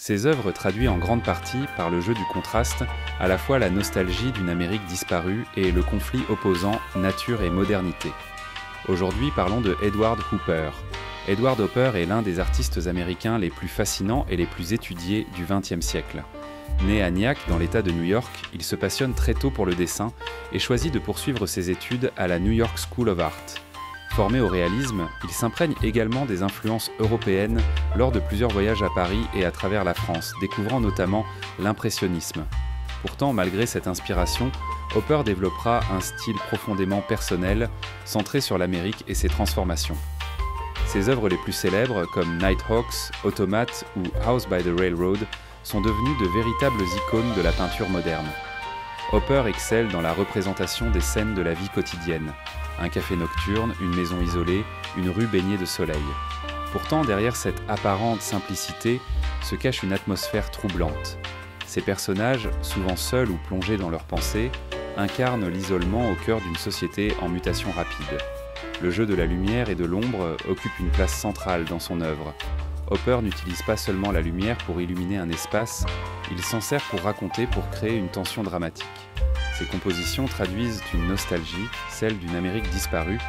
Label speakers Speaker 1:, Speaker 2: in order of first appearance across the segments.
Speaker 1: Ses œuvres traduisent en grande partie, par le jeu du contraste, à la fois la nostalgie d'une Amérique disparue et le conflit opposant nature et modernité. Aujourd'hui, parlons de Edward Hopper. Edward Hopper est l'un des artistes américains les plus fascinants et les plus étudiés du XXe siècle. Né à Nyack, dans l'État de New York, il se passionne très tôt pour le dessin et choisit de poursuivre ses études à la New York School of Art. Formé au réalisme, il s'imprègne également des influences européennes lors de plusieurs voyages à Paris et à travers la France, découvrant notamment l'impressionnisme. Pourtant, malgré cette inspiration, Hopper développera un style profondément personnel, centré sur l'Amérique et ses transformations. Ses œuvres les plus célèbres, comme Nighthawks, Automate ou House by the Railroad, sont devenues de véritables icônes de la peinture moderne. Hopper excelle dans la représentation des scènes de la vie quotidienne. Un café nocturne, une maison isolée, une rue baignée de soleil. Pourtant, derrière cette apparente simplicité, se cache une atmosphère troublante. Ces personnages, souvent seuls ou plongés dans leurs pensées, incarnent l'isolement au cœur d'une société en mutation rapide. Le jeu de la lumière et de l'ombre occupe une place centrale dans son œuvre. Hopper n'utilise pas seulement la lumière pour illuminer un espace, il s'en sert pour raconter, pour créer une tension dramatique. Ses compositions traduisent une nostalgie, celle d'une Amérique disparue,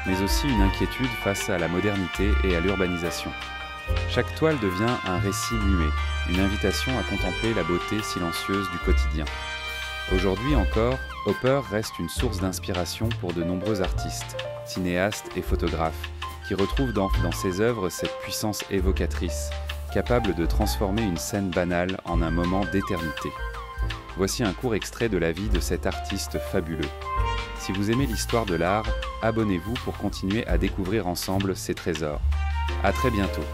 Speaker 1: mais aussi une inquiétude face à la modernité et à l'urbanisation. Chaque toile devient un récit muet, une invitation à contempler la beauté silencieuse du quotidien. Aujourd'hui encore, Hopper reste une source d'inspiration pour de nombreux artistes, cinéastes et photographes, qui retrouvent dans ses œuvres cette puissance évocatrice, capable de transformer une scène banale en un moment d'éternité. Voici un court extrait de la vie de cet artiste fabuleux. Si vous aimez l'histoire de l'art, abonnez-vous pour continuer à découvrir ensemble ces trésors. À très bientôt.